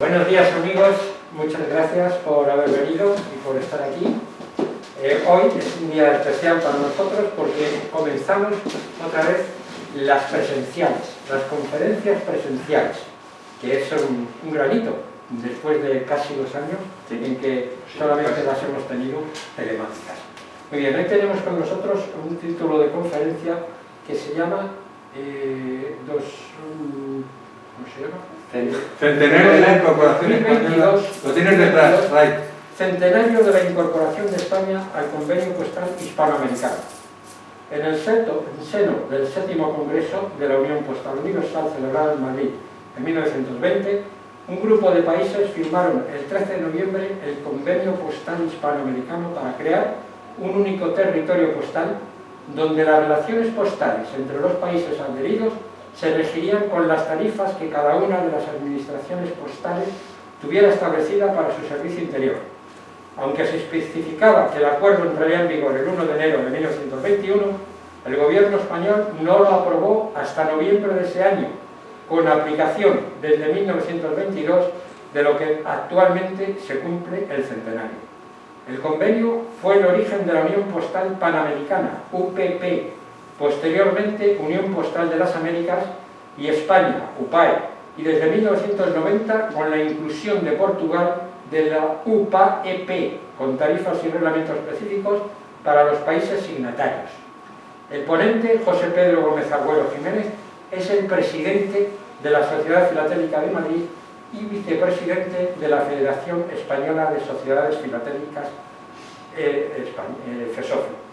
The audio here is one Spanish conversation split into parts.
Buenos días amigos, muchas gracias por haber venido y por estar aquí. Hoy es un día especial para nosotros porque comenzamos otra vez las presenciales, las conferencias presenciales, que es un granito después de casi 2 años en que solamente las hemos tenido telemáticas. Muy bien, hoy tenemos con nosotros un título de conferencia que se llama ¿cómo se llama? Centenario de la Incorporación Española. Lo tienes detrás, Ray. Centenario de la Incorporación de España al Convenio Postal Hispanoamericano. En el seno del 7º Congreso de la Unión Postal Universal, celebrado en Madrid en 1920, un grupo de países firmaron el 13 de noviembre el Convenio Postal Hispanoamericano para crear un único territorio postal donde las relaciones postales entre los países adheridos se regirían con las tarifas que cada una de las administraciones postales tuviera establecida para su servicio interior. Aunque se especificaba que el acuerdo entraría en vigor el 1 de enero de 1921, el gobierno español no lo aprobó hasta noviembre de ese año, con aplicación desde 1922, de lo que actualmente se cumple el centenario. El convenio fue el origen de la Unión Postal Panamericana, UPP, posteriormente Unión Postal de las Américas, y España, UPAE, y desde 1990 con la inclusión de Portugal de la UPA-EP, con tarifas y reglamentos específicos para los países signatarios. El ponente, José Pedro Gómez Agüero Jiménez, es el presidente de la Sociedad Filatélica de Madrid y vicepresidente de la Federación Española de Sociedades Filatélicas, FESOFI.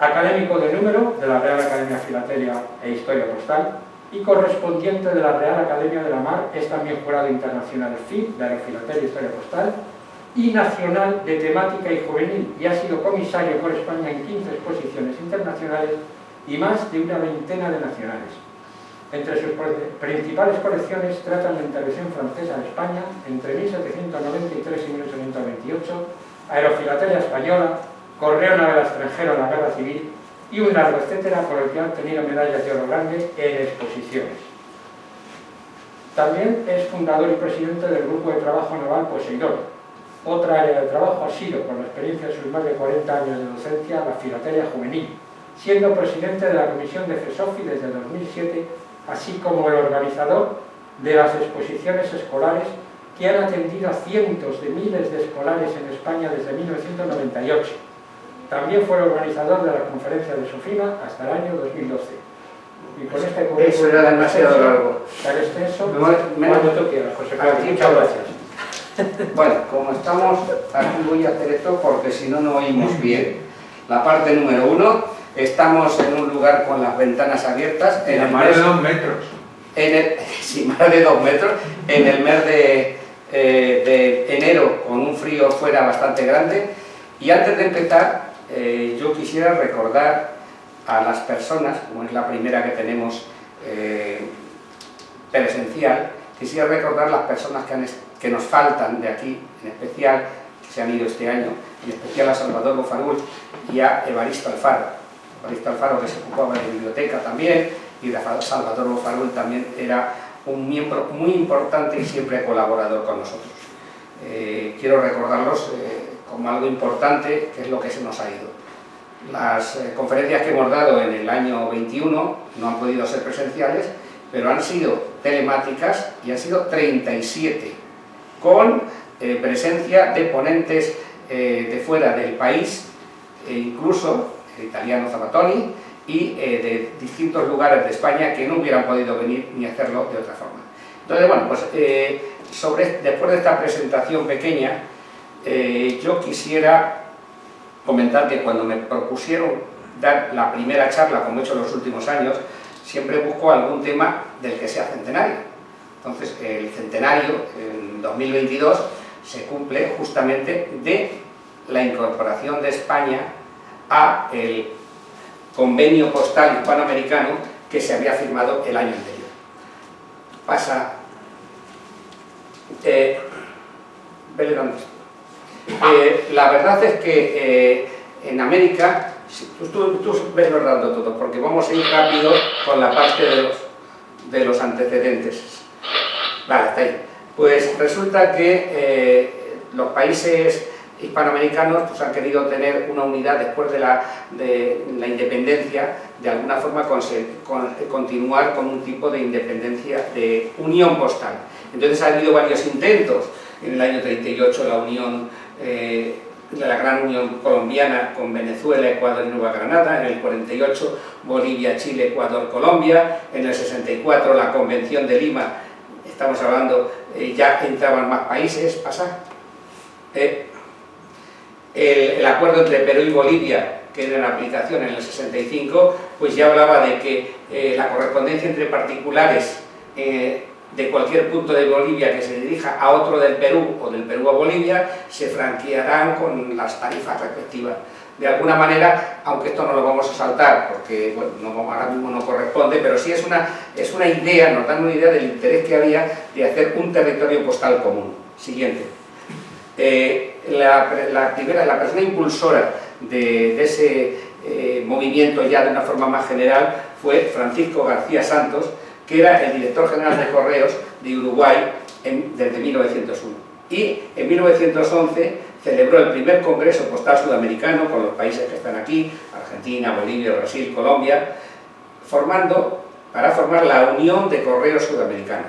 Académico de número de la Real Academia Filatelia e Historia Postal y correspondiente de la Real Academia de la Mar, es también jurado internacional FIP, de Aerofilatelia e Historia Postal, y nacional de temática y juvenil, y ha sido comisario por España en 15 exposiciones internacionales y más de una veintena de nacionales. Entre sus principales colecciones tratan la intervención francesa en España entre 1793 y 1828, Aerofilatelia Española, Correo Naval Extranjero en la Guerra Civil y un largo etcétera por el que han tenido medallas de oro grande en exposiciones. También es fundador y presidente del Grupo de Trabajo Naval Poseidón. Otra área de trabajo ha sido, con la experiencia de sus más de 40 años de docencia, la filatelia juvenil, siendo presidente de la Comisión de FESOFI desde 2007, así como el organizador de las exposiciones escolares que han atendido a cientos de miles de escolares en España desde 1998. También fue el organizador de la conferencia de Sofina hasta el año 2012. Y con este currículum eso era demasiado largo. Tan extenso, cuando tú quieras, José Carlos. Muchas gracias. Bueno, como estamos, aquí voy a hacer esto porque si no, no oímos bien. La parte número 1, estamos en un lugar con las ventanas abiertas. En el más de 2 metros. Sí, más de 2 metros. En el mes de enero, con un frío fuera bastante grande. Y antes de empezar, yo quisiera recordar a las personas, como es la primera que tenemos presencial, quisiera recordar las personas que nos faltan de aquí, en especial, que se han ido este año, en especial a Salvador Bofarul y a Evaristo Alfaro. Evaristo Alfaro, que se ocupaba de biblioteca también, y Salvador Bofarul también era un miembro muy importante y siempre colaborador con nosotros. Quiero recordarlos como algo importante, que es lo que se nos ha ido. Las conferencias que hemos dado en el año 21 no han podido ser presenciales, pero han sido telemáticas y han sido 37, con presencia de ponentes de fuera del país, incluso el italiano Zabatoni, y de distintos lugares de España que no hubieran podido venir ni hacerlo de otra forma. Entonces, bueno, pues después de esta presentación pequeña, yo quisiera comentar que cuando me propusieron dar la primera charla, como he hecho en los últimos años, siempre busco algún tema del que sea centenario. Entonces, el centenario, en 2022, se cumple justamente de la incorporación de España a el Convenio Postal Hispanoamericano que se había firmado el año anterior. Pasa... vele dónde está. La verdad es que en América, tú ves dando todo, porque vamos a ir rápido con la parte de los antecedentes. Vale, está ahí. Pues resulta que los países hispanoamericanos pues, han querido tener una unidad después de la independencia, de alguna forma continuar con un tipo de independencia, de unión postal. Entonces ha habido varios intentos. En el año 38 la unión, la gran unión colombiana con Venezuela, Ecuador y Nueva Granada. En el 48 Bolivia, Chile, Ecuador, Colombia. En el 64 la Convención de Lima, estamos hablando, ya entraban más países. Pasa. El acuerdo entre Perú y Bolivia, que era en aplicación en el 65, pues ya hablaba de que la correspondencia entre particulares de cualquier punto de Bolivia que se dirija a otro del Perú o del Perú a Bolivia se franquearán con las tarifas respectivas. De alguna manera, aunque esto no lo vamos a saltar porque bueno, ahora mismo no corresponde, pero sí es una idea, nos dan una idea del interés que había de hacer un territorio postal común. Siguiente. La persona impulsora de ese movimiento ya de una forma más general fue Francisco García Santos, que era el director general de Correos de Uruguay desde 1901. Y en 1911 celebró el primer Congreso Postal Sudamericano con los países que están aquí, Argentina, Bolivia, Brasil, Colombia, para formar la Unión de Correos Sudamericanos.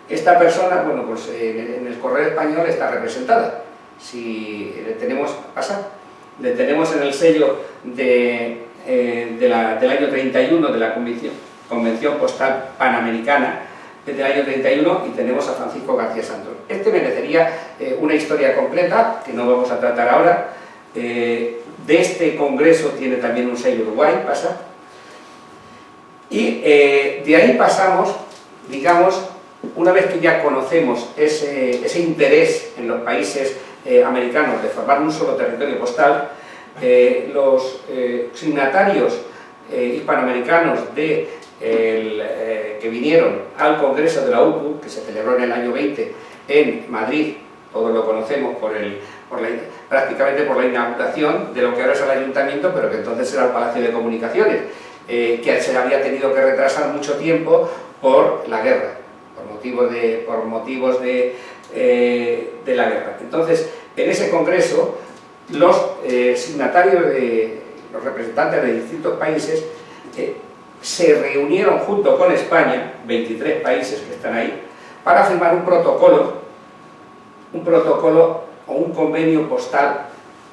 Esta persona, bueno, pues en el Correo Español está representada. Si le tenemos, le tenemos en el sello del año 31 de la Convención Postal Panamericana del año 31 y tenemos a Francisco García Santos. Este merecería una historia completa, que no vamos a tratar ahora. De este congreso tiene también un sello Uruguay, y de ahí pasamos, digamos, una vez que ya conocemos ese interés en los países americanos de formar un solo territorio postal, los signatarios hispanoamericanos que vinieron al Congreso de la UPU, que se celebró en el año 20 en Madrid, todos lo conocemos prácticamente por la inauguración de lo que ahora es el Ayuntamiento, pero que entonces era el Palacio de Comunicaciones, que se había tenido que retrasar mucho tiempo por la guerra, por motivos de la guerra. Entonces, en ese congreso, los signatarios, los representantes de distintos países, se reunieron junto con España, 23 países que están ahí, para firmar un protocolo o un convenio postal,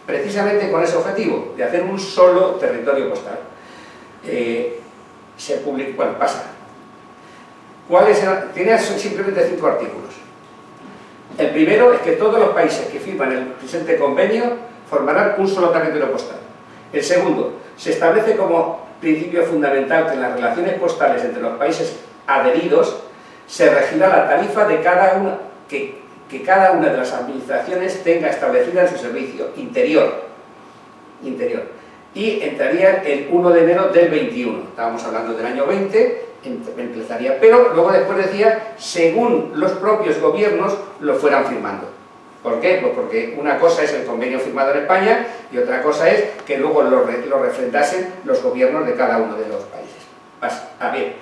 precisamente con ese objetivo, de hacer un solo territorio postal. Se publicó, bueno, tiene simplemente 5 artículos. El primero es que todos los países que firman el presente convenio formarán un solo territorio postal. El segundo, se establece como principio fundamental que en las relaciones postales entre los países adheridos se regirá la tarifa de cada una, que cada una de las administraciones tenga establecida en su servicio interior, y entraría el 1 de enero del 21. Estábamos hablando del año 20, empezaría, pero luego después decía, según los propios gobiernos lo fueran firmando. ¿Por qué? Pues porque una cosa es el convenio firmado en España y otra cosa es que luego lo refrendasen los gobiernos de cada uno de los países. Bien.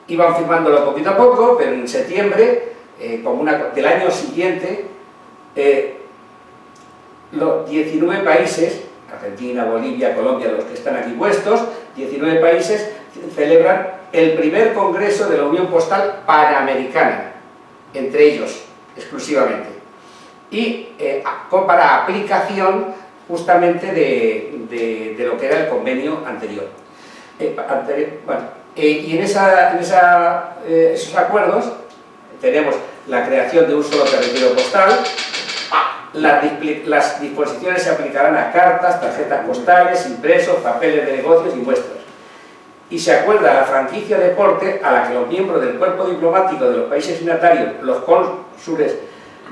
Iban firmándolo poquito a poco, pero en septiembre del año siguiente, los 19 países, Argentina, Bolivia, Colombia, los que están aquí puestos, 19 países celebran el primer congreso de la Unión Postal Panamericana, entre ellos exclusivamente, y para aplicación justamente de lo que era el convenio anterior. Y en esos acuerdos tenemos la creación de un solo territorio postal. Las disposiciones se aplicarán a cartas, tarjetas postales, impresos, papeles de negocios y muestras. Y se acuerda la franquicia de porte a la que los miembros del cuerpo diplomático de los países signatarios, los cónsules,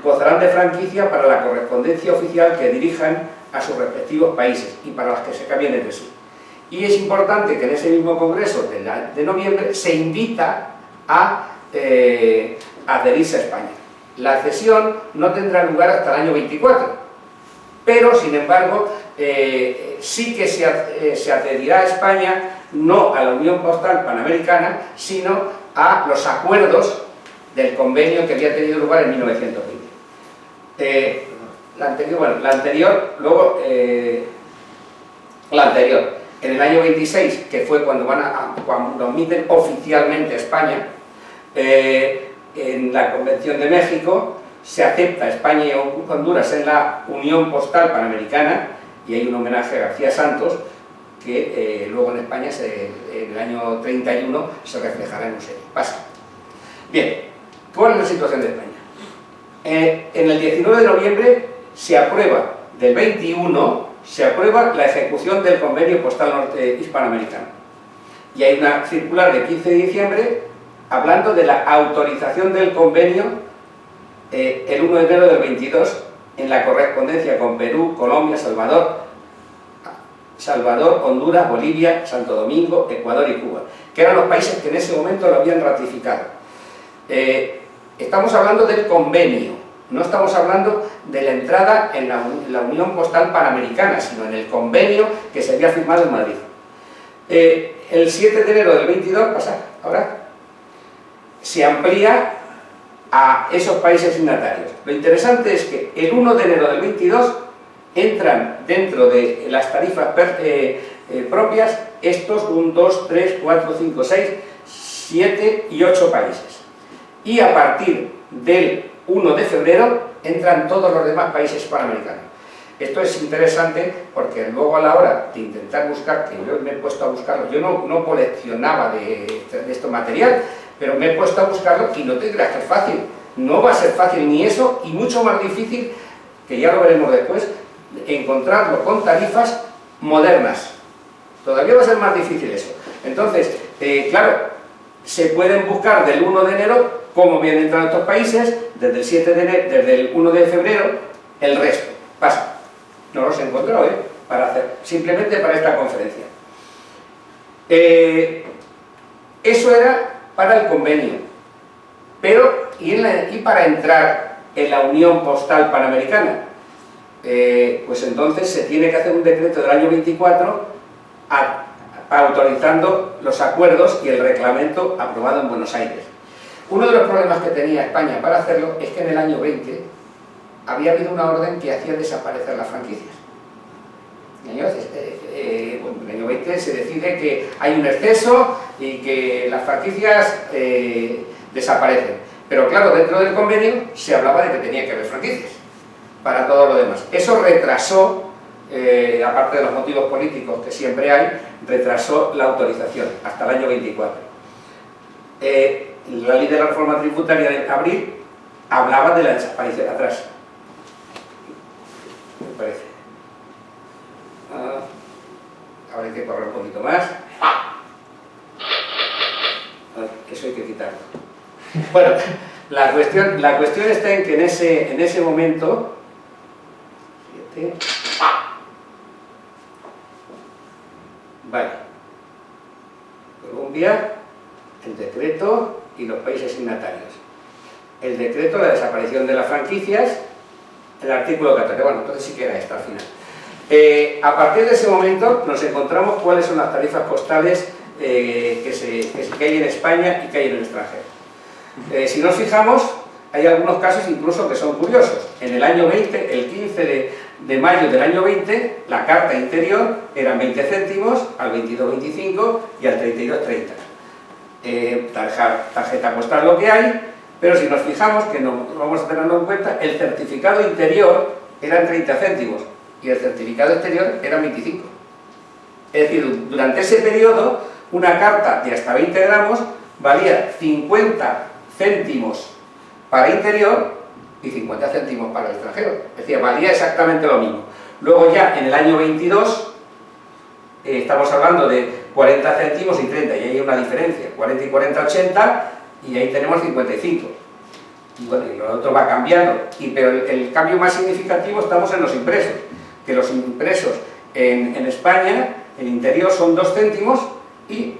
gozarán de franquicia para la correspondencia oficial que dirijan a sus respectivos países y para las que se cambien entre sí. Y es importante que en ese mismo congreso de noviembre se invita a adherirse a España. La accesión no tendrá lugar hasta el año 24, pero sin embargo sí que se accederá a España no a la Unión Postal Panamericana, sino a los acuerdos del convenio que había tenido lugar en 1920. La anterior, en el año 26, que fue cuando admiten oficialmente a España, en la Convención de México se acepta a España y Honduras en la Unión Postal Panamericana, y hay un homenaje a García Santos, que luego en España, en el año 31, se reflejará en un sello. Pasa. Bien, ¿cuál es la situación de España? En el 19 de noviembre se aprueba, del 21, se aprueba la ejecución del Convenio Postal Hispanoamericano. Y hay una circular de 15 de diciembre hablando de la autorización del convenio el 1 de enero del 22 en la correspondencia con Perú, Colombia, Salvador, Honduras, Bolivia, Santo Domingo, Ecuador y Cuba, que eran los países que en ese momento lo habían ratificado. Estamos hablando del convenio, no estamos hablando de la entrada en la Unión Postal Panamericana, sino en el convenio que se había firmado en Madrid. El 7 de enero del 22, ahora, se amplía a esos países signatarios. Lo interesante es que el 1 de enero del 22 entran dentro de las tarifas propias estos 1, 2, 3, 4, 5, 6, 7 y 8 países. Y a partir del 1 de febrero entran todos los demás países panamericanos. Esto es interesante porque luego a la hora de intentar buscar, que yo me he puesto a buscarlo, yo no coleccionaba de este material, pero me he puesto a buscarlo y no te creas que es fácil. No va a ser fácil ni eso, y mucho más difícil, que ya lo veremos después, encontrarlo con tarifas modernas. Todavía va a ser más difícil eso. Entonces, claro, se pueden buscar del 1 de enero cómo vienen entrando estos países, desde el 1 de febrero, el resto. Pasa. No los he encontrado, simplemente para esta conferencia. Eso era para el convenio. Pero, ¿y para entrar en la Unión Postal Panamericana? Pues entonces se tiene que hacer un decreto del año 24 autorizando los acuerdos y el reglamento aprobado en Buenos Aires. Uno de los problemas que tenía España para hacerlo es que en el año 20 había habido una orden que hacía desaparecer las franquicias. En el año 20 se decide que hay un exceso y que las franquicias desaparecen. Pero claro, dentro del convenio se hablaba de que tenía que haber franquicias para todo lo demás. Eso retrasó, aparte de los motivos políticos que siempre hay, retrasó la autorización hasta el año 24. La ley de la reforma tributaria de abril hablaba de la desaparición de atrás. Me parece. Ahora hay que correr un poquito más. Eso hay que quitarlo. Bueno, la cuestión está en que en ese momento... Vale. Colombia, el decreto y los países signatarios. El decreto, la desaparición de las franquicias, el artículo 14. Bueno, entonces sí queda esto al final. A partir de ese momento nos encontramos cuáles son las tarifas postales que hay en España y que hay en el extranjero. Si nos fijamos, hay algunos casos incluso que son curiosos. En el año 20, el 15 de mayo del año 20, la carta interior eran 20 céntimos, al 22,25 y al 32,30. Tarjeta postal lo que hay, pero si nos fijamos, que no vamos a tenerlo en cuenta, el certificado interior eran 30 céntimos y el certificado exterior eran 25. Es decir, durante ese periodo, una carta de hasta 20 gramos valía 50 céntimos para interior y 50 céntimos para el extranjero. Es decir, valía exactamente lo mismo. Luego ya en el año 22 estamos hablando de 40 céntimos y 30, y ahí hay una diferencia, 40 y 40, 80, y ahí tenemos 55. Y bueno, y lo otro va cambiando, pero el cambio más significativo estamos en los impresos, que los impresos en España, el interior son 2 céntimos y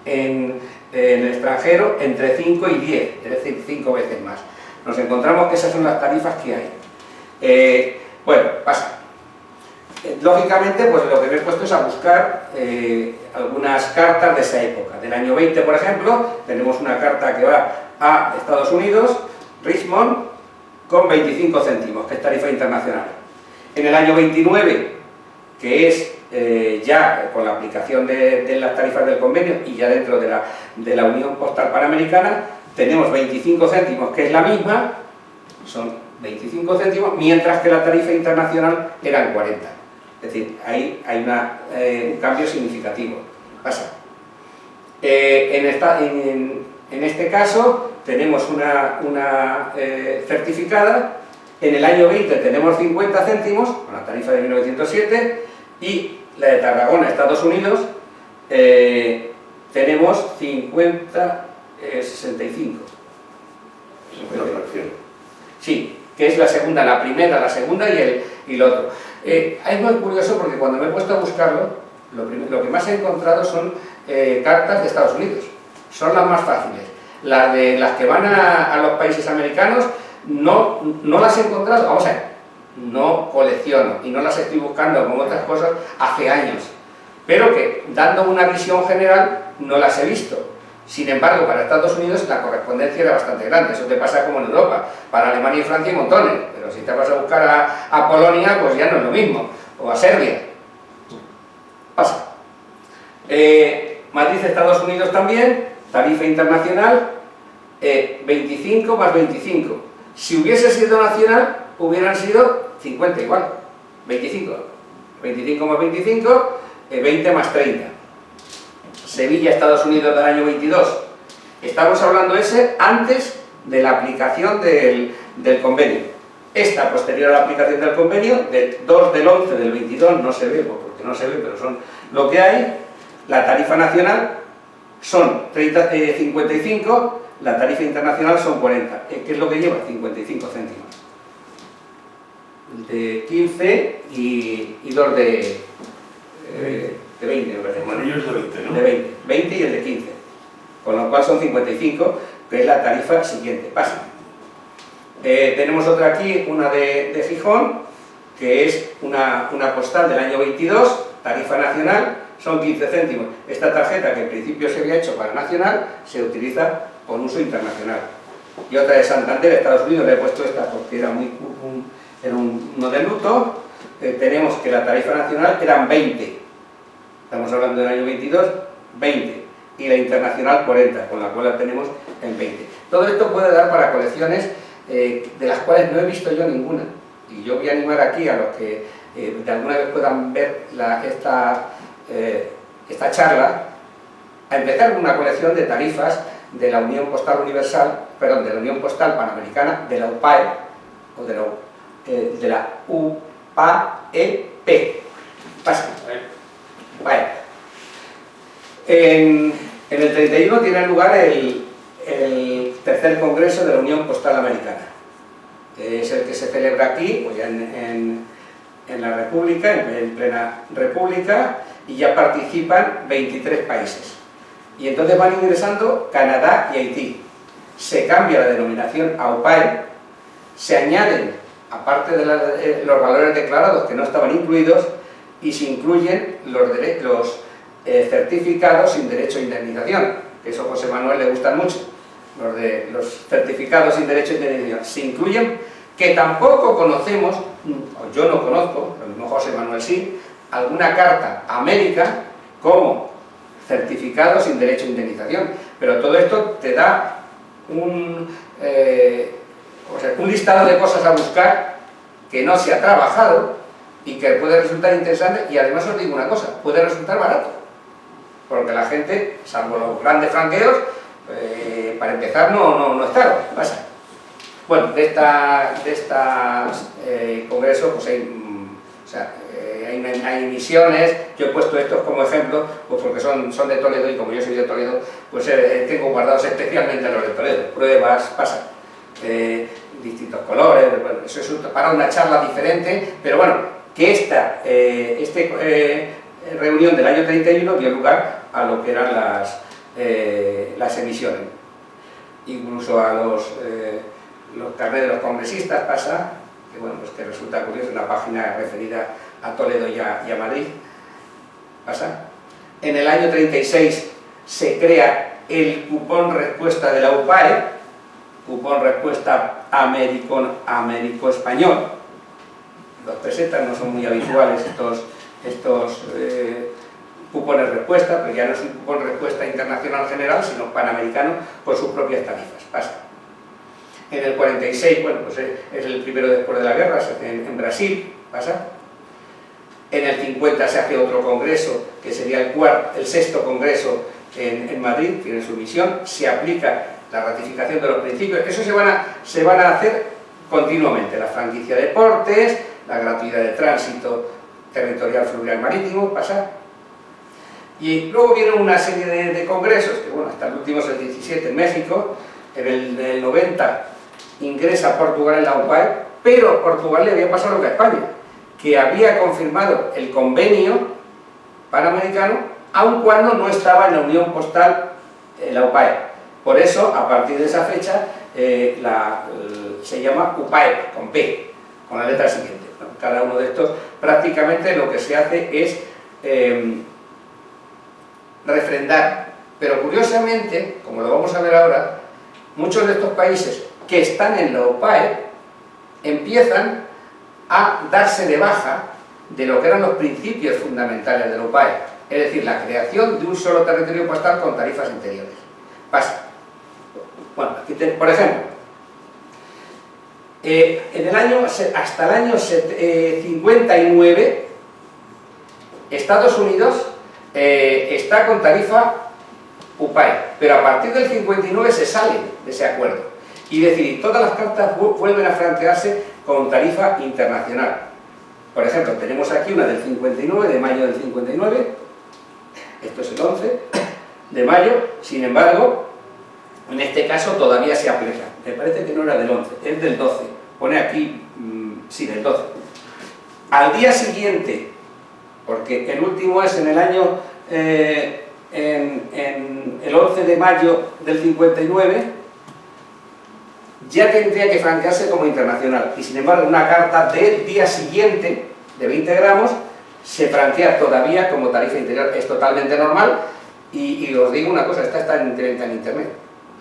en el extranjero entre 5 y 10, es decir, 5 veces más. Nos encontramos que esas son las tarifas que hay. Bueno, pasa. Lógicamente, pues lo que me he puesto es a buscar algunas cartas de esa época. Del año 20, por ejemplo, tenemos una carta que va a Estados Unidos, Richmond, con 25 céntimos, que es tarifa internacional. En el año 29, que es ya con la aplicación de las tarifas del convenio y ya dentro de la Unión Postal Panamericana, tenemos 25 céntimos, que es la misma, son 25 céntimos, mientras que la tarifa internacional eran 40. Es decir, ahí hay un cambio significativo. Pasa. En este caso tenemos una certificada. En el año 20 tenemos 50 céntimos, con la tarifa de 1907, y la de Tarragona, Estados Unidos, tenemos 65. Una fracción. Sí, que es la segunda, la primera, la segunda y el otro. Es muy curioso porque cuando me he puesto a buscarlo, lo que más he encontrado son cartas de Estados Unidos. Son las más fáciles. Las que van a los países americanos no las he encontrado. Vamos a ver, no colecciono y no las estoy buscando como otras cosas hace años. Pero que, dando una visión general, no las he visto. Sin embargo, para Estados Unidos la correspondencia era bastante grande. Eso te pasa como en Europa. Para Alemania y Francia hay montones. Pero si te vas a buscar a Polonia, pues ya no es lo mismo. O a Serbia. Pasa. Madrid, Estados Unidos también, tarifa internacional, 25 más 25. Si hubiese sido nacional, hubieran sido 50 igual. 25. 25 más 25, 20 más 30. Sevilla, Estados Unidos del año 22. Estamos hablando ese antes de la aplicación del convenio. Esta posterior a la aplicación del convenio, del 2 del 11 del 22, no se ve, porque no se ve, pero son lo que hay. La tarifa nacional son 55, la tarifa internacional son 40. ¿Qué es lo que lleva? 55 céntimos. De 15 y 2 de 20, me parece. Bueno, ellos de 20, ¿no? De 20 y el de 15. Con lo cual son 55, que es la tarifa siguiente. Pasa. Tenemos otra aquí, una de Gijón, que es una postal del año 22, tarifa nacional, son 15 céntimos. Esta tarjeta, que en principio se había hecho para nacional, se utiliza con uso internacional. Y otra de Santander, Estados Unidos, le he puesto esta porque era uno de luto. Tenemos que la tarifa nacional eran 20. Estamos hablando del año 22, 20. Y la internacional 40, con la cual la tenemos en 20. Todo esto puede dar para colecciones de las cuales no he visto yo ninguna. Y yo voy a animar aquí a los que de alguna vez puedan ver esta charla, a empezar con una colección de tarifas de la Unión Postal Universal, perdón, de la Unión Postal Panamericana, de la UPAE, o de la UPAEP. Pasa. UPAEP. En el 31 tiene lugar el tercer congreso de la Unión Postal Americana. Es el que se celebra aquí, pues ya en la República, en plena República, y ya participan 23 países. Y entonces van ingresando Canadá y Haití. Se cambia la denominación a UPAE, se añaden, aparte de los valores declarados que no estaban incluidos, y se incluyen los certificados sin derecho a indemnización, que eso a José Manuel le gustan mucho. Los certificados sin derecho a indemnización se incluyen, que tampoco conocemos, o yo no conozco, lo mismo José Manuel sí, alguna carta a América como certificado sin derecho a indemnización. Pero todo esto te da un listado de cosas a buscar que no se ha trabajado y que puede resultar interesante, y además os digo una cosa, puede resultar barato, porque la gente, salvo los grandes franqueos, para empezar no es caro, pasa. Bueno, de congreso pues hay misiones. Yo he puesto estos como ejemplo pues porque son de Toledo, y como yo soy de Toledo, pues tengo guardados especialmente los de Toledo. Pruebas, pasa, distintos colores, bueno, eso es para una charla diferente, pero bueno, que esta reunión del año 31 dio lugar a lo que eran las emisiones. Incluso a los carnets de los congresistas pasa, que bueno, pues que resulta curioso, una página referida a Toledo y a Madrid, pasa. En el año 36 se crea el cupón respuesta de la UPAE, cupón respuesta américo-español. 2 pesetas, no son muy habituales estos cupones respuesta, pero ya no es un cupón respuesta internacional general, sino panamericano por sus propias tarifas. Pasa. En el 46, bueno, pues es el primero después de la guerra, se hace en Brasil, pasa. En el 50 se hace otro congreso, que sería el sexto congreso en Madrid, tiene su misión, se aplica la ratificación de los principios. Eso se van a hacer continuamente, la franquicia de portes, la gratuidad de tránsito territorial fluvial marítimo, pasa. Y luego viene una serie de congresos, que bueno, hasta el último es el 17 en México, en el 90 ingresa Portugal en la UPAE, pero Portugal le había pasado lo que a España, que había confirmado el convenio panamericano, aun cuando no estaba en la Unión Postal la UPAE. Por eso, a partir de esa fecha, se llama UPAE, con P, con la letra siguiente. Cada uno de estos, prácticamente lo que se hace es refrendar. Pero curiosamente, como lo vamos a ver ahora, muchos de estos países que están en la UPAE empiezan a darse de baja de lo que eran los principios fundamentales de la UPAE, es decir, la creación de un solo territorio postal con tarifas interiores. Pasa. Bueno, aquí por ejemplo, hasta el año 59, Estados Unidos está con tarifa UPAE, pero a partir del 59 se sale de ese acuerdo. Y decir, todas las cartas vuelven a franquearse con tarifa internacional. Por ejemplo, tenemos aquí una del 59, de mayo del 59, esto es el 11 de mayo, sin embargo, en este caso todavía se aplica. Me parece que no era del 11, es del 12, pone aquí, sí, del 12. Al día siguiente, porque el último es en el año, en el 11 de mayo del 59, ya tendría que franquearse como internacional, y sin embargo una carta del día siguiente de 20 gramos se franquea todavía como tarifa interior. Es totalmente normal, y os digo una cosa, esta está en internet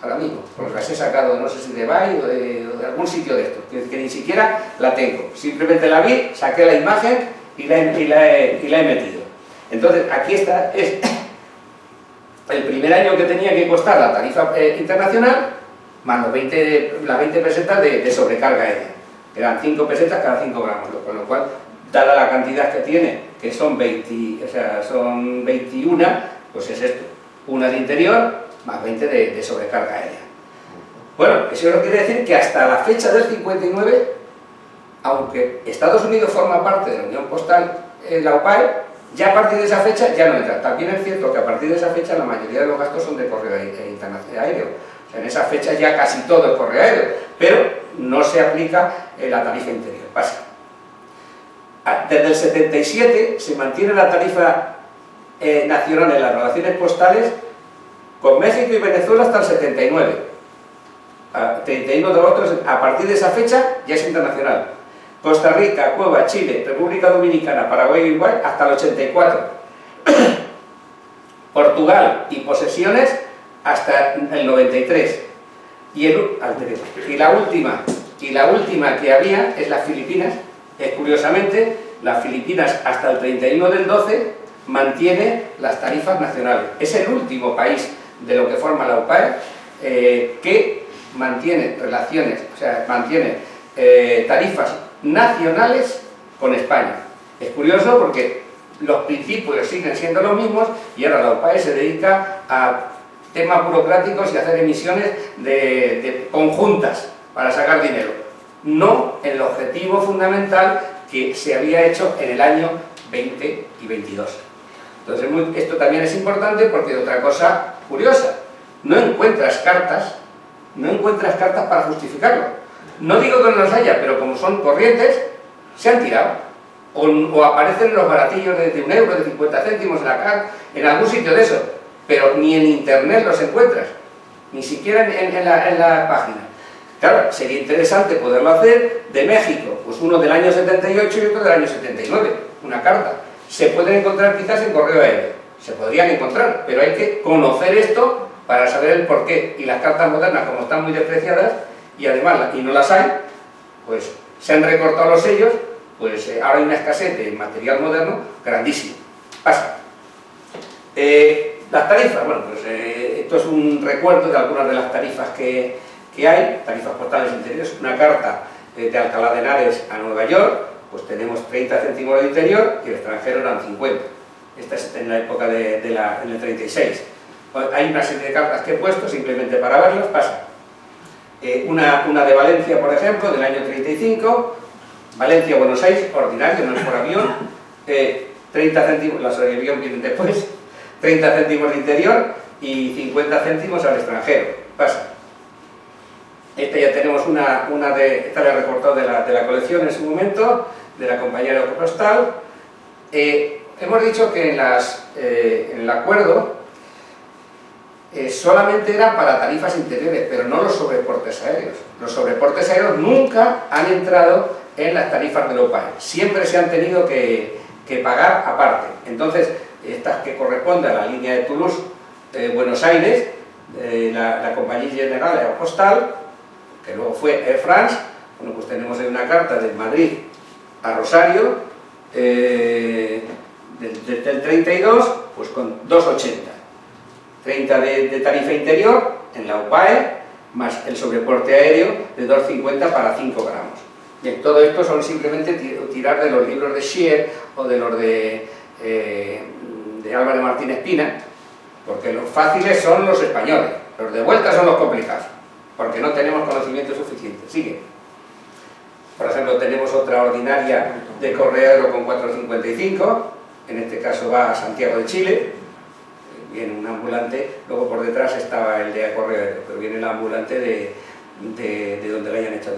ahora mismo, porque las he sacado, no sé si de Bay o de algún sitio de estos, que ni siquiera la tengo, simplemente la vi, saqué la imagen y la he metido. Entonces aquí está, es el primer año que tenía que costar la tarifa internacional, más las 20 pesetas de sobrecarga aérea, que eran 5 pesetas cada 5 gramos, con lo cual, dada la cantidad que tiene, que son 21, pues es esto, una de interior, más 20 de sobrecarga aérea. Bueno, eso no quiere decir que hasta la fecha del 59, aunque Estados Unidos forma parte de la Unión Postal, la UPAE, ya a partir de esa fecha ya no entra. También es cierto que a partir de esa fecha la mayoría de los gastos son de correo internacional aéreo. En esa fecha ya casi todo es correo aéreo, pero no se aplica la tarifa interior básica. Desde el 77 se mantiene la tarifa nacional en las relaciones postales con México y Venezuela hasta el 79. 31 de agosto, a partir de esa fecha ya es internacional. Costa Rica, Cuba, Chile, República Dominicana, Paraguay y Uruguay hasta el 84. Portugal y posesiones hasta el 93, y la última que había es las Filipinas. Curiosamente, las Filipinas hasta el 31 del 12 mantiene las tarifas nacionales. Es el último país de lo que forma la UPAE que mantiene relaciones, o sea, mantiene tarifas nacionales con España. Es curioso porque los principios siguen siendo los mismos, y ahora la UPAE se dedica a temas burocráticos y hacer emisiones de conjuntas para sacar dinero, no el objetivo fundamental que se había hecho en el año 20 y 22. Entonces esto también es importante, porque otra cosa curiosa, no encuentras cartas para justificarlo. No digo que no los haya, pero como son corrientes, se han tirado, o aparecen en los baratillos de 1 euro, de 50 céntimos en algún sitio de eso. Pero ni en internet los encuentras, ni siquiera en la página. Claro, sería interesante poderlo hacer. De México, pues uno del año 78 y otro del año 79, una carta. Se pueden encontrar quizás en correo aéreo, se podrían encontrar, pero hay que conocer esto para saber el porqué. Y las cartas modernas, como están muy despreciadas, y además, y no las hay, pues se han recortado los sellos, pues ahora hay una escasez de material moderno grandísima. Pasa. Las tarifas, bueno, pues esto es un recuerdo de algunas de las tarifas que hay, tarifas postales interiores, una carta de Alcalá de Henares a Nueva York, pues tenemos 30 céntimos de interior y el extranjero eran 50. Esta es en la época en el 36. Hay una serie de cartas que he puesto simplemente para verlas, pasa. Una de Valencia, por ejemplo, del año 35, Valencia-Buenos Aires, ordinario, no es por avión, 30 céntimos, las de avión vienen después, 30 céntimos de interior y 50 céntimos al extranjero, pasa. Esta ya tenemos esta la he recortado de la colección en su momento, de la compañía Aeropostal. Hemos dicho que en el acuerdo solamente era para tarifas interiores, pero no los sobreportes aéreos. Los sobreportes aéreos nunca han entrado en las tarifas de UPAE. Siempre se han tenido que pagar aparte. Entonces, estas que corresponden a la línea de Toulouse, Buenos Aires, la compañía General Aeropostal, que luego fue Air France, bueno, pues tenemos ahí una carta de Madrid a Rosario, del 32, pues con 2,80. 30 de tarifa interior en la UPAE, más el sobreporte aéreo de 2,50 para 5 gramos. Bien, todo esto son simplemente tirar de los libros de Scheer o de los de Álvaro Martínez Pina, porque los fáciles son los españoles, los de vuelta son los complicados, porque no tenemos conocimiento suficiente. Sigue. Por ejemplo, tenemos otra ordinaria de Correo Aéreo con 4,55, en este caso va a Santiago de Chile, viene un ambulante, luego por detrás estaba el de Correo Aéreo, pero viene el ambulante de donde lo hayan hecho,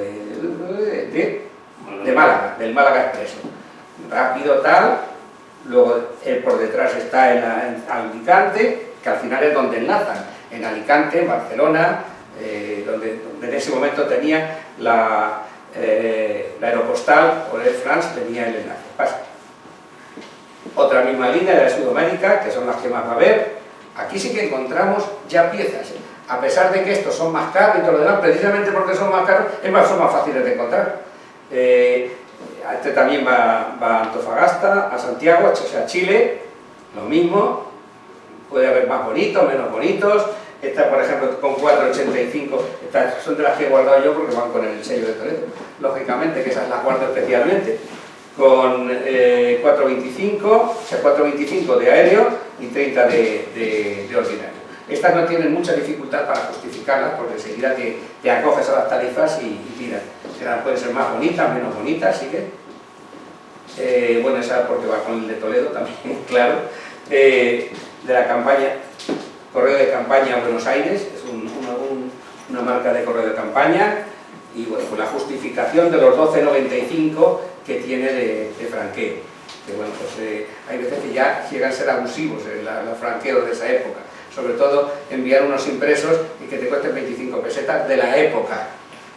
de Málaga, del Málaga Expreso. Rápido tal, luego por detrás está en Alicante, que al final es donde enlazan, en Alicante, en Barcelona, donde en ese momento tenía la Aeropostal o Air France, tenía el enlace. Pasa. Otra misma línea de la Sudamérica, que son las que más va a haber. Aquí sí que encontramos ya piezas, a pesar de que estos son más caros y todo lo demás, precisamente porque son más caros, son más fáciles de encontrar. Este también va a Antofagasta, a Santiago, o sea, a Chile, lo mismo, puede haber más bonitos, menos bonitos. Esta, por ejemplo, con 4,85, estas son de las que he guardado yo porque van con el sello de Toledo, lógicamente, que esas las guardo especialmente. Con 4,25, o sea, 4,25 de aéreo y 30 de ordinario. Estas no tienen mucha dificultad para justificarlas porque enseguida te acoges a las tarifas y tiras. Pueden ser más bonitas, menos bonitas, ¿sí que? Bueno, esa porque va con el de Toledo también, claro. De la campaña, correo de campaña Buenos Aires, es una marca de correo de campaña. Y bueno, pues la justificación de los 12,95 que tiene de franqueo. Que bueno, pues hay veces que ya llegan a ser abusivos los franqueos de esa época. Sobre todo enviar unos impresos y que te cuesten 25 pesetas de la época,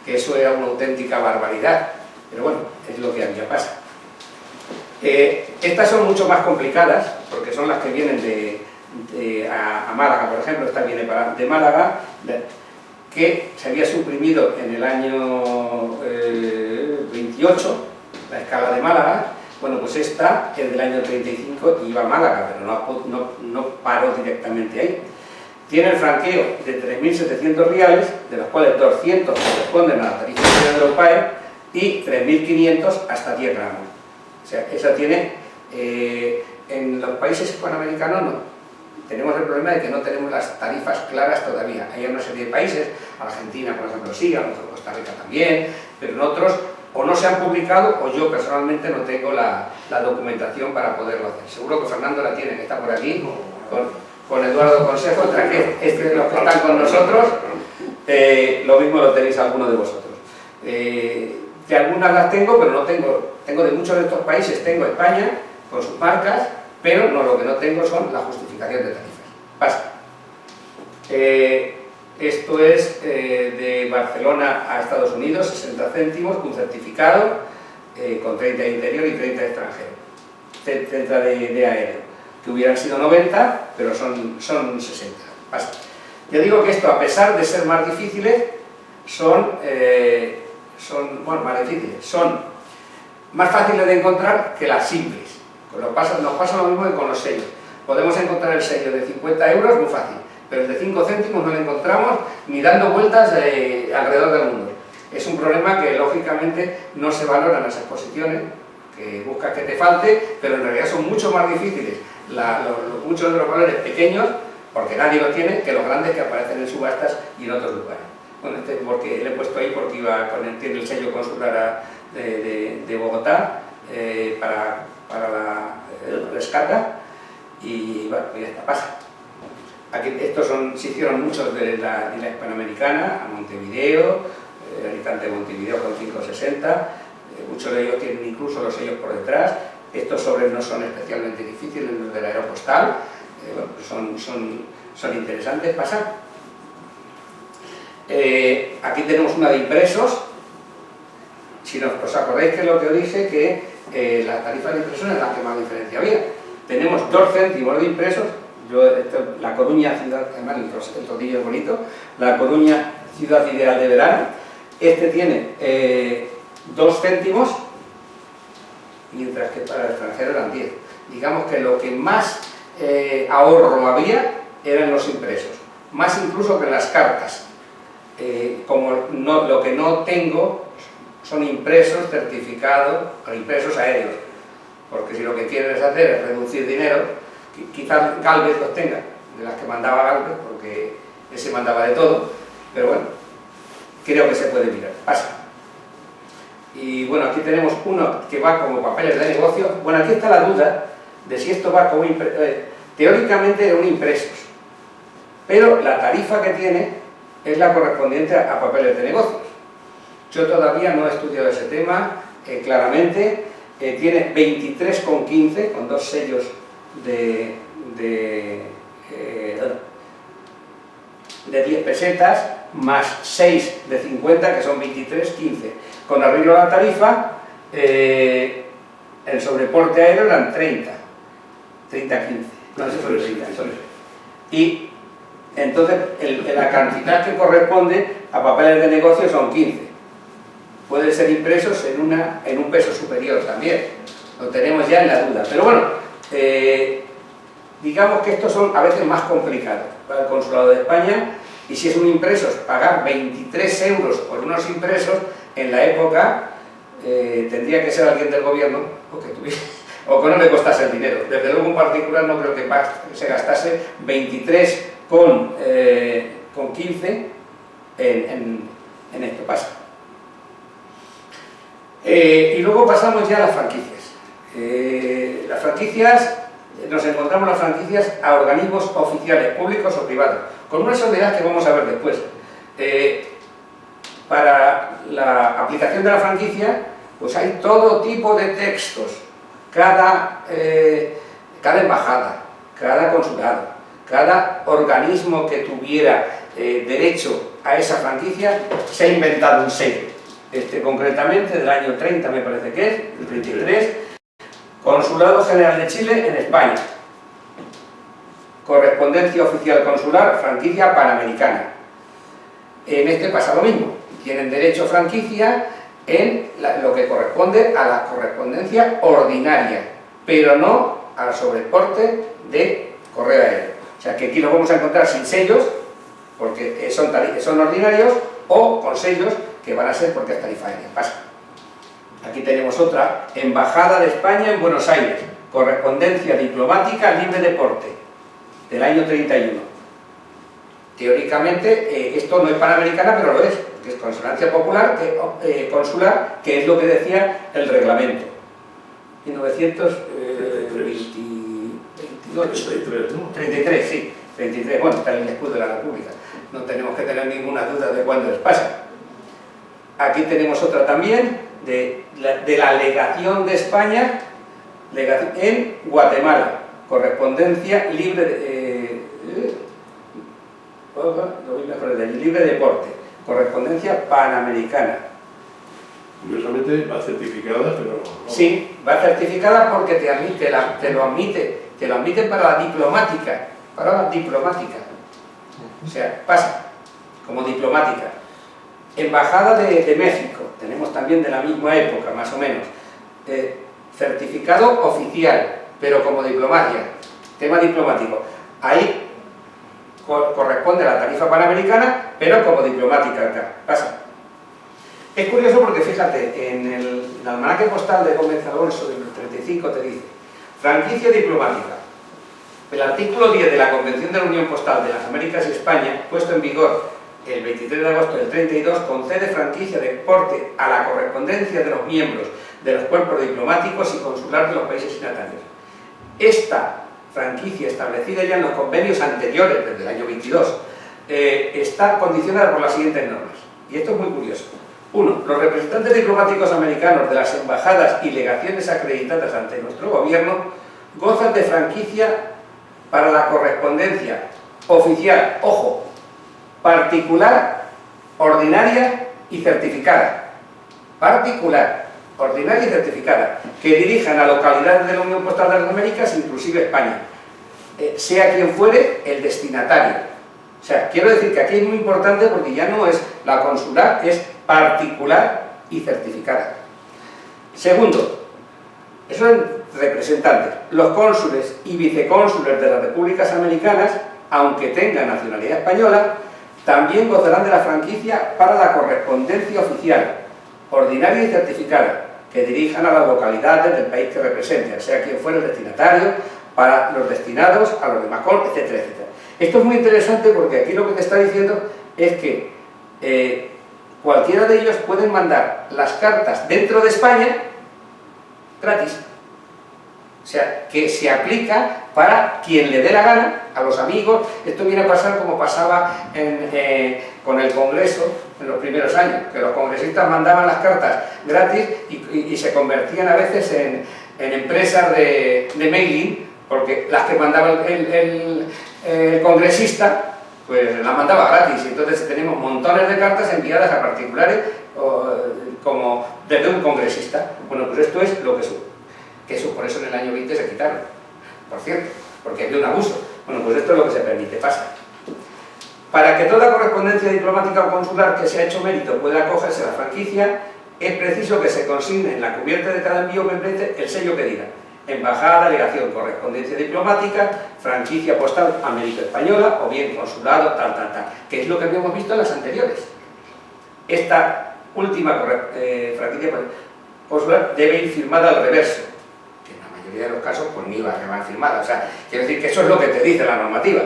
que eso era una auténtica barbaridad. Pero bueno, es lo que había pasa. Estas son mucho más complicadas, porque son las que vienen a Málaga, por ejemplo. Esta viene de Málaga, que se había suprimido en el año 28, la escala de Málaga. Bueno, pues esta es del año 35 y iba a Málaga, pero no paró directamente ahí. Tiene el franqueo de 3.700 reales, de los cuales 200 corresponden a la tarifa de la UPAE y 3.500 hasta 10 gramos. O sea, esa tiene, en los países hispanoamericanos no. Tenemos el problema de que no tenemos las tarifas claras todavía. Hay una serie de países, Argentina por ejemplo sí, a lo mejor Costa Rica también, pero en otros o no se han publicado o yo personalmente no tengo la documentación para poderlo hacer. Seguro que Fernando la tiene, que está por aquí, con Eduardo Consejo, de los que están con nosotros, lo mismo lo tenéis alguno de vosotros. De algunas las tengo, pero no tengo de muchos de estos países, tengo España con sus marcas, pero lo que no tengo son la justificación de tarifas. Pasa. Esto es de Barcelona a Estados Unidos, 60 céntimos, un certificado con 30 de interior y 30 de extranjero, 30 de aéreo, que hubieran sido 90, pero son 60. Pasa. Ya digo que esto, a pesar de ser más difíciles, son bueno, más difíciles, son más fáciles de encontrar que las simples. Nos pasa lo mismo que con los sellos. Podemos encontrar el sello de 50 euros muy fácil, pero el de 5 céntimos no lo encontramos ni dando vueltas alrededor del mundo. Es un problema que lógicamente no se valora en las exposiciones, que buscas que te falte, pero en realidad son mucho más difíciles muchos de los valores pequeños, porque nadie los tiene, que los grandes que aparecen en subastas y en otros lugares. Bueno, porque le he puesto ahí porque tiene el sello consular de Bogotá para la rescata, y bueno, ya está, pasa. Aquí, se hicieron muchos de la Hispanoamericana, a Montevideo, Alicante de Montevideo con 560, muchos de ellos tienen incluso los sellos por detrás. Estos sobres no son especialmente difíciles, los del Aeropostal, bueno, pues son interesantes, pasar. Aquí tenemos una de impresos. Si os acordáis que lo que os dije, que las tarifas de impresión es la que más diferencia había. Tenemos 2 céntimos de impresos. La Coruña Ciudad, además el rodillo es bonito, La Coruña Ciudad Ideal de Verano. Este tiene 2 céntimos, mientras que para el extranjero eran 10. Digamos que lo que más ahorro había eran los impresos, más incluso que las cartas. Como lo que no tengo son impresos certificados o impresos aéreos, porque si lo que quieren es hacer es reducir dinero, quizás Galvez los tenga, de las que mandaba Galvez, porque ese mandaba de todo, pero bueno, creo que se puede mirar, pasa. Y bueno, aquí tenemos uno que va como papeles de negocio. Bueno, aquí está la duda de si esto va como teóricamente eran impresos, pero la tarifa que tiene es la correspondiente a papeles de negocios. Yo todavía no he estudiado ese tema claramente. Tiene 23,15 con 2 sellos de 10 pesetas, más 6 de 50, que son 23,15. Con arreglo a la tarifa, el sobreporte aéreo eran 30,15. No sé por qué. Y entonces la cantidad que corresponde a papeles de negocio son 15. Pueden ser impresos en un peso superior también. Lo tenemos ya en la duda. Pero bueno, digamos que estos son a veces más complicados para el Consulado de España, y si es un impreso, pagar 23 euros por unos impresos, en la época tendría que ser alguien del gobierno o que no le costase el dinero. Desde luego un particular no creo que se gastase 23,15 en esto, pasa. Y luego pasamos ya a las franquicias. Las franquicias, nos encontramos las franquicias a organismos oficiales, públicos o privados, con una soledad que vamos a ver después. Para la aplicación de la franquicia, pues hay todo tipo de textos. Cada embajada, cada consulado, cada organismo que tuviera derecho a esa franquicia, se ha inventado un sello. Concretamente del año 30 me parece que es, el 33, Consulado General de Chile en España, correspondencia oficial consular, franquicia panamericana. En este pasa lo mismo, tienen derecho a franquicia en lo que corresponde a la correspondencia ordinaria, pero no al sobreporte de correo aéreo. O sea que aquí lo vamos a encontrar sin sellos, porque son ordinarios, o con sellos, que van a ser porque es tarifa aérea. Pasa. Aquí tenemos otra, Embajada de España en Buenos Aires, correspondencia diplomática libre de porte, del año 31. Teóricamente, esto no es panamericana, pero lo es, porque es consonancia popular, consular, que es lo que decía el reglamento. 1933, ¿no? 33, sí, 33, bueno, está en el escudo de la República. No tenemos que tener ninguna duda de cuándo les pasa. Aquí tenemos otra también, de la legación de España en Guatemala, correspondencia libre libre de porte, correspondencia panamericana. Curiosamente va certificada, pero... No. Sí, va certificada porque te lo admiten para la diplomática, O sea, pasa como diplomática. Embajada de México, tenemos también de la misma época, más o menos. Certificado oficial, pero como diplomacia, tema diplomático. Ahí corresponde a la tarifa panamericana, pero como diplomática acá. Pasa. Es curioso porque, fíjate, en el almanaque postal de Gómez Alonso del 35 te dice: franquicia diplomática. El artículo 10 de la Convención de la Unión Postal de las Américas y España, puesto en vigor el 23 de agosto del 32, concede franquicia de porte a la correspondencia de los miembros de los cuerpos diplomáticos y consulares de los países signatarios. Esta franquicia, establecida ya en los convenios anteriores, desde el año 22, está condicionada por las siguientes normas. Y esto es muy curioso. 1. Los representantes diplomáticos americanos de las embajadas y legaciones acreditadas ante nuestro gobierno gozan de franquicia para la correspondencia oficial, ojo, particular, ordinaria y certificada. Particular, ordinaria y certificada, que dirijan a localidades de la Unión Postal de las Américas, inclusive España, sea quien fuere el destinatario. O sea, quiero decir que aquí es muy importante porque ya no es la consular, es particular y certificada. Segundo, esos son representantes. Los cónsules y vicecónsules de las repúblicas americanas, aunque tengan nacionalidad española, también gozarán de la franquicia para la correspondencia oficial, ordinaria y certificada, que dirijan a las localidades del país que representen, sea quien fuera el destinatario, para los destinados, a los demás, etcétera, etcétera. Esto es muy interesante porque aquí lo que te está diciendo es que cualquiera de ellos pueden mandar las cartas dentro de España gratis. O sea, que se aplica para quien le dé la gana, a los amigos. Esto viene a pasar como pasaba con el Congreso en los primeros años, que los congresistas mandaban las cartas gratis y se convertían a veces en empresas de mailing, porque las que mandaba el congresista, pues las mandaba gratis. Entonces tenemos montones de cartas enviadas a particulares como desde un congresista. Bueno, pues esto es lo que eso por eso en el año 20 se quitaron, por cierto, porque había un abuso. Bueno, pues esto es lo que se permite, pasa. Para que toda correspondencia diplomática o consular que se ha hecho mérito pueda acogerse a la franquicia, es preciso que se consigne en la cubierta de cada envío membrete el sello que diga: embajada, delegación, correspondencia diplomática, franquicia postal américo-española, o bien consulado, tal, que es lo que habíamos visto en las anteriores. Esta última franquicia consular debe ir firmada al reverso, que en la mayoría de los casos pues ni va a llevar firmada. O sea, quiero decir que eso es lo que te dice la normativa.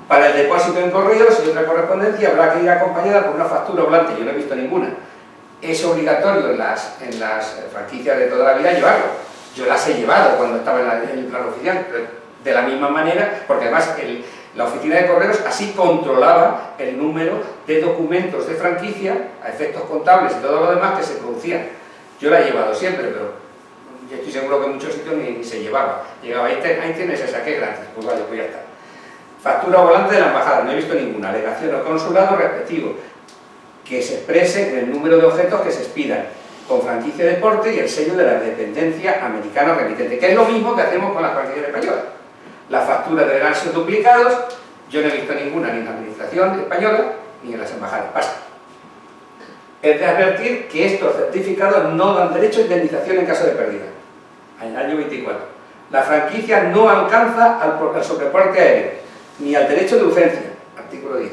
Para el depósito en correos y otra correspondencia habrá que ir acompañada por una factura volante. Yo no he visto ninguna. Es obligatorio en las franquicias de toda la vida llevarlo. Yo las he llevado cuando estaba en el plano oficial, pero de la misma manera, porque además la oficina de correos así controlaba el número de documentos de franquicia a efectos contables y todo lo demás que se producían. Yo la he llevado siempre, pero yo estoy seguro que en muchos sitios ni se llevaba. Llegaba, ahí tienes esa, que es gratis, pues vale, pues ya está. Factura volante de la embajada, no he visto ninguna. Alegación o consulado respectivo, que se exprese en el número de objetos que se expidan, con franquicia de porte y el sello de la dependencia americana remitente, que es lo mismo que hacemos con las franquicias españolas. Las facturas deberán ser duplicados. Yo no he visto ninguna ni en la administración española ni en las embajadas. Pasa. Es de advertir que estos certificados no dan derecho a indemnización en caso de pérdida. En el año 24. La franquicia no alcanza al sobreporte aéreo ni al derecho de urgencia, artículo 10.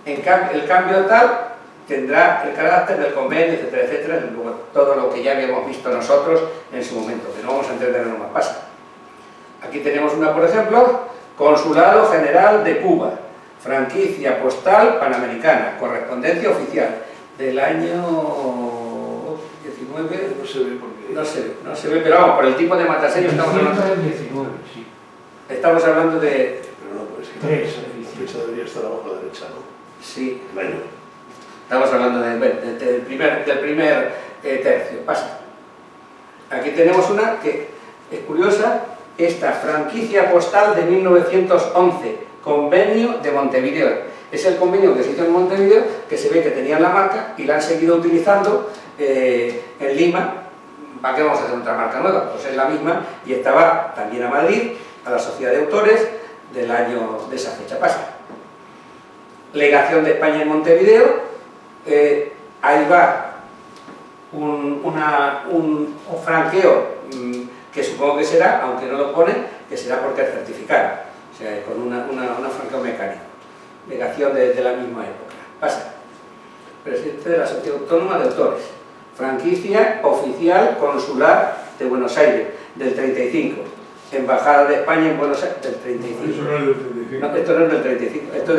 El cambio tal tendrá el carácter del convenio, etcétera, etcétera, todo lo que ya habíamos visto nosotros en su momento, que no vamos a entenderlo más. Pasa. Aquí tenemos una, por ejemplo: Consulado General de Cuba, franquicia postal panamericana, correspondencia oficial, del año 19... No se ve porque... No se ve, pero vamos, por el tipo de matasello estamos hablando... 19, sí. Estamos hablando de... Pero no, pues la fecha debería estar abajo a la derecha, ¿no? Sí. El año. Estamos hablando del primer tercio. Pasa. Aquí tenemos una que es curiosa, esta franquicia postal de 1911, convenio de Montevideo. Es el convenio que se hizo en Montevideo, que se ve que tenían la marca y la han seguido utilizando en Lima. ¿Para qué vamos a hacer otra marca nueva? Pues es la misma y estaba también a Madrid, a la Sociedad de Autores del año de esa fecha. Pasa. Legación de España en Montevideo, ahí va un franqueo que supongo que será, aunque no lo pone, que será porque es certificado, o sea, con una franqueo mecánico, negación de la misma época. Pasa. Presidente de la Sociedad Autónoma de Autores, franquicia oficial consular de Buenos Aires, del 35, Embajada de España en Buenos Aires, del 35. Eso no es del 35. No, esto no es del 35, esto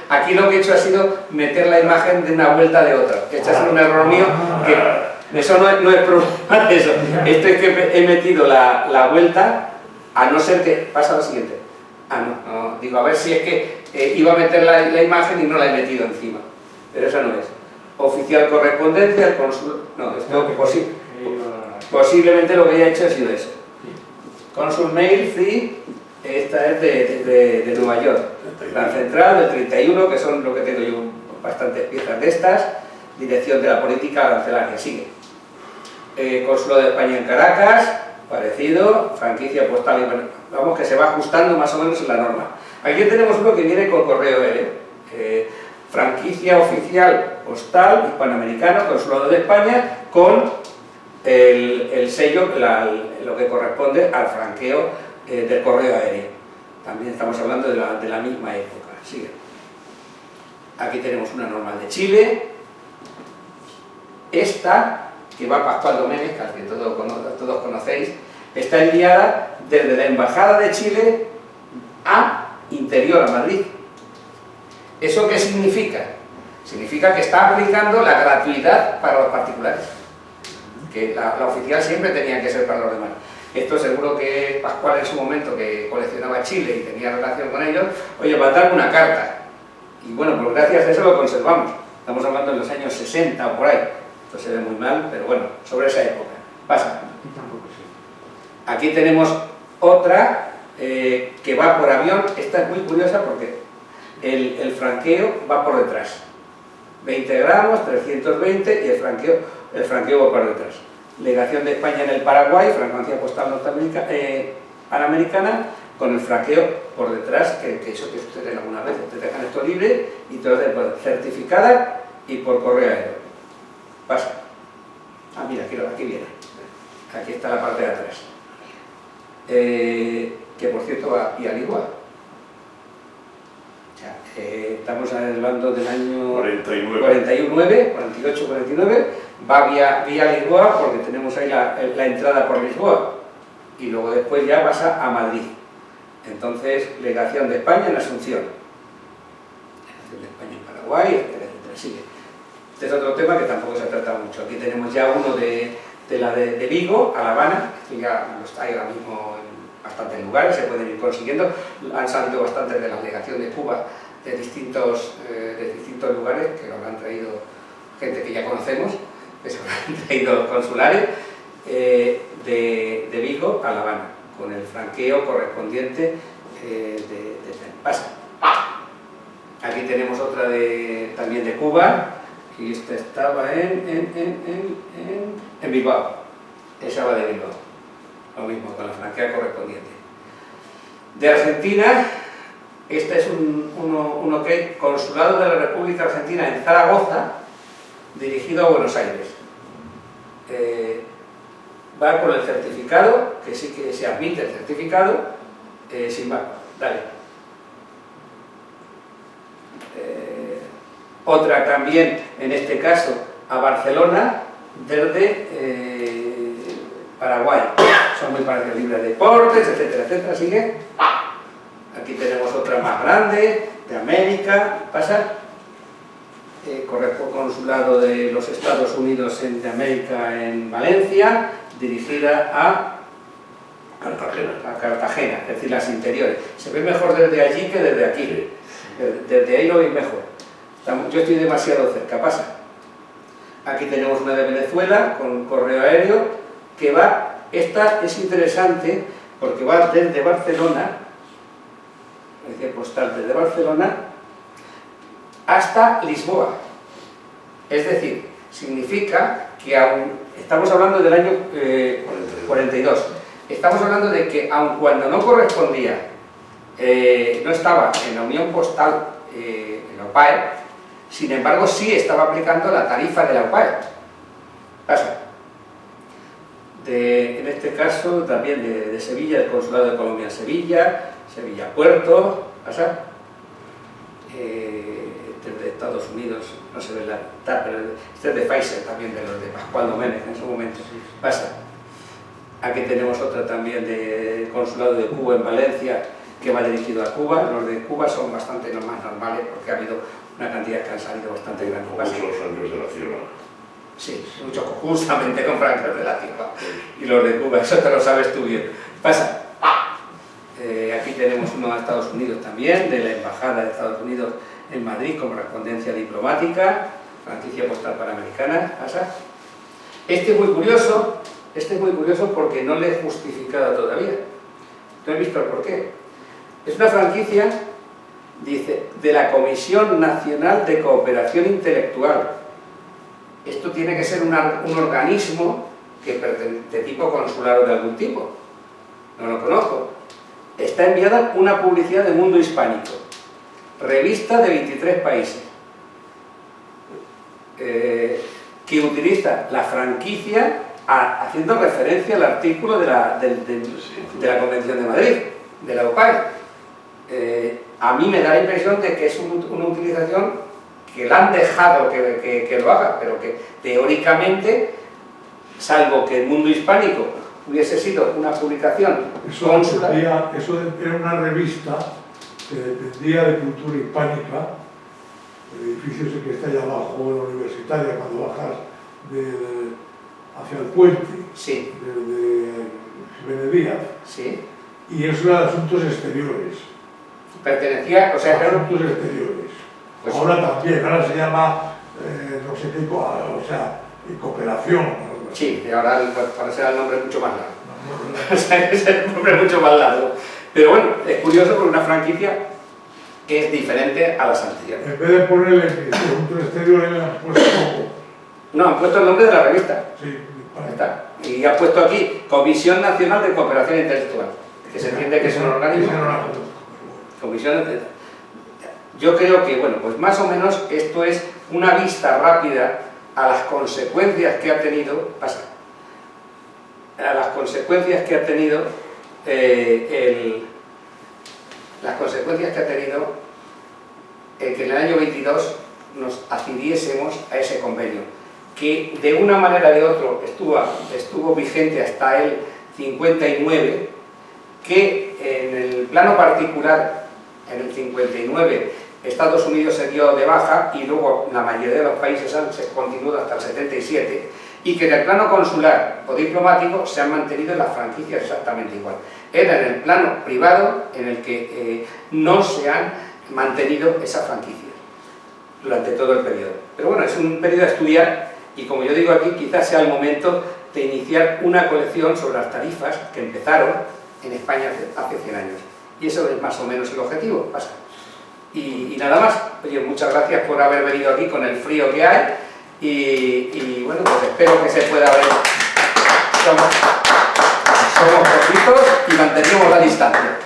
aquí lo que he hecho ha sido meter la imagen de una vuelta de otra. Este ha sido un error mío, que eso no es problema de eso. Esto es que he metido la vuelta, a no ser que... Pasa lo siguiente. No, digo, a ver si es que iba a meter la imagen y no la he metido encima. Pero eso no es. Oficial correspondencia, el cónsul... No, esto posiblemente lo que haya hecho ha sido eso. Consul Mail Free, esta es de Nueva York. La central del 31, que son lo que tengo yo, bastantes piezas de estas. Dirección de la política arancelaria, sigue. Consulado de España en Caracas, parecido. Franquicia postal, y vamos, que se va ajustando más o menos en la norma. Aquí tenemos uno que viene con correo franquicia oficial postal hispanoamericano, Consulado de España, con el sello, lo que corresponde al franqueo del correo aéreo. También estamos hablando de la misma época. Sigue. Aquí tenemos una normal de Chile. Esta, que va a Pascual Doménez, que todos conocéis, está enviada desde la Embajada de Chile a Interior, a Madrid. ¿Eso qué significa? Significa que está aplicando la gratuidad para los particulares. Que la oficial siempre tenía que ser para los demás. Esto seguro que Pascual en su momento, que coleccionaba Chile y tenía relación con ellos, oye, mandarme una carta. Y bueno, pues gracias a eso lo conservamos. Estamos hablando de los años 60 o por ahí. Esto se ve muy mal, pero bueno, sobre esa época. Pasa. Aquí tenemos otra que va por avión. Esta es muy curiosa porque el franqueo va por detrás. 20 gramos, 320 y el franqueo va por detrás. Legación de España en el Paraguay, frecuencia postal panamericana, con el franqueo por detrás, que eso que ustedes alguna vez te dejan esto libre y te lo hacen certificada y por correo aéreo. Pasa. Mira, aquí viene. Aquí está la parte de atrás. Que por cierto va vía Lisboa. Estamos hablando del año 49, 48, 49, va vía Lisboa porque tenemos ahí la entrada por Lisboa y luego después ya pasa a Madrid. Entonces, legación de España en Asunción. Legación de España en Paraguay, etcétera, etcétera. Sigue. Este es otro tema que tampoco se ha tratado mucho. Aquí tenemos ya uno de la de Vigo a La Habana, esto ya está ahí ahora mismo en bastantes lugares, se pueden ir consiguiendo. Han salido bastantes de la legación de Cuba de distintos lugares, que lo habrán traído gente que ya conocemos, que se habrán traído los consulares, de Vigo a La Habana, con el franqueo correspondiente de pasa. Aquí tenemos otra también de Cuba, y esta estaba en Bilbao. Esa va de Bilbao. Lo mismo, con la franquea correspondiente. De Argentina, este es uno que hay, Consulado de la República Argentina en Zaragoza, dirigido a Buenos Aires. Va con el certificado, que sí que se admite el certificado, sin más. Dale. Otra también, en este caso, a Barcelona, desde Paraguay. Son muy parecidos, libres de deportes, etcétera, etcétera. Sigue. Aquí tenemos otra más grande, de América. Pasa. Consulado de los Estados Unidos de América en Valencia, dirigida a Cartagena, es decir, las interiores. Se ve mejor desde allí que desde aquí. Desde ahí lo veis mejor. Yo estoy demasiado cerca, pasa. Aquí tenemos una de Venezuela con correo aéreo que va, esta es interesante porque va desde Barcelona, postal desde Barcelona, hasta Lisboa. Es decir, significa que aún, estamos hablando del año 42, estamos hablando de que aun cuando no correspondía, no estaba en la Unión Postal Europea, Sin embargo, sí estaba aplicando la tarifa de la UPAE. Pasa. En este caso, también de Sevilla, el Consulado de Colombia en Sevilla, Sevilla Puerto, pasa. Este es de Estados Unidos, no se ve la pero este es de Pfizer también, de los de Pascual Doménech en su momento. Pasa. Aquí tenemos otra también del Consulado de Cuba en Valencia, que va dirigido a Cuba. Los de Cuba son bastante más normales porque ha habido una cantidad que han salido bastante grandes. Como muchos años de la ciudad. Sí, muchos justamente con francos de la Ciudad. Y los de Cuba, eso te lo sabes tú bien. Pasa. Aquí tenemos uno de Estados Unidos también, de la Embajada de Estados Unidos en Madrid, con correspondencia diplomática, franquicia postal panamericana. Pasa. Este es muy curioso porque no le he justificado todavía. No he visto el porqué. Es una franquicia, dice, de la Comisión Nacional de Cooperación Intelectual. Esto tiene que ser un organismo de tipo consular o de algún tipo. No lo conozco. Está enviada una publicidad del mundo hispánico. Revista de 23 países. Que utiliza la franquicia haciendo referencia al artículo de la Convención de Madrid, de la UPAE. A mí me da la impresión de que es una utilización que la han dejado que lo haga, pero que teóricamente, salvo que el mundo hispánico hubiese sido una publicación consular. Eso era una revista que dependía de Cultura Hispánica, el edificio ese que está allá abajo en la Universitaria, cuando bajas hacia el puente, Sí. de Jiménez Díaz, Sí. y eso era de Asuntos Exteriores. Pertenecía, o sea, era Asuntos Exteriores. Pues ahora también, ahora se llama, no sé qué, o sea, cooperación. Sí, y ahora será el nombre mucho más largo. O sea, es el nombre mucho más largo. Pero bueno, es curioso porque una franquicia que es diferente a las anteriores. En vez de ponerle Asuntos Exteriores, le han puesto... No, han puesto el nombre de la revista. Sí, Ahí está. Y ha puesto aquí Comisión Nacional de Cooperación Intelectual, que se entiende que es un organismo. Comisión de... Yo creo que, bueno, pues más o menos esto es una vista rápida a las consecuencias que ha tenido, que en el año 22 nos adhiriésemos a ese convenio, que de una manera o de otra estuvo vigente hasta el 59, que en el plano particular, en el 59, Estados Unidos se dio de baja y luego la mayoría de los países han continuado hasta el 77, y que en el plano consular o diplomático se han mantenido las franquicias exactamente igual. Era en el plano privado en el que no se han mantenido esas franquicias durante todo el periodo. Pero bueno, es un periodo a estudiar y, como yo digo aquí, quizás sea el momento de iniciar una colección sobre las tarifas que empezaron en España hace 100 años. Y eso es más o menos el objetivo. Y nada más. Oye, muchas gracias por haber venido aquí con el frío que hay y bueno, pues espero que se pueda ver. Somos poquitos y mantenemos la distancia.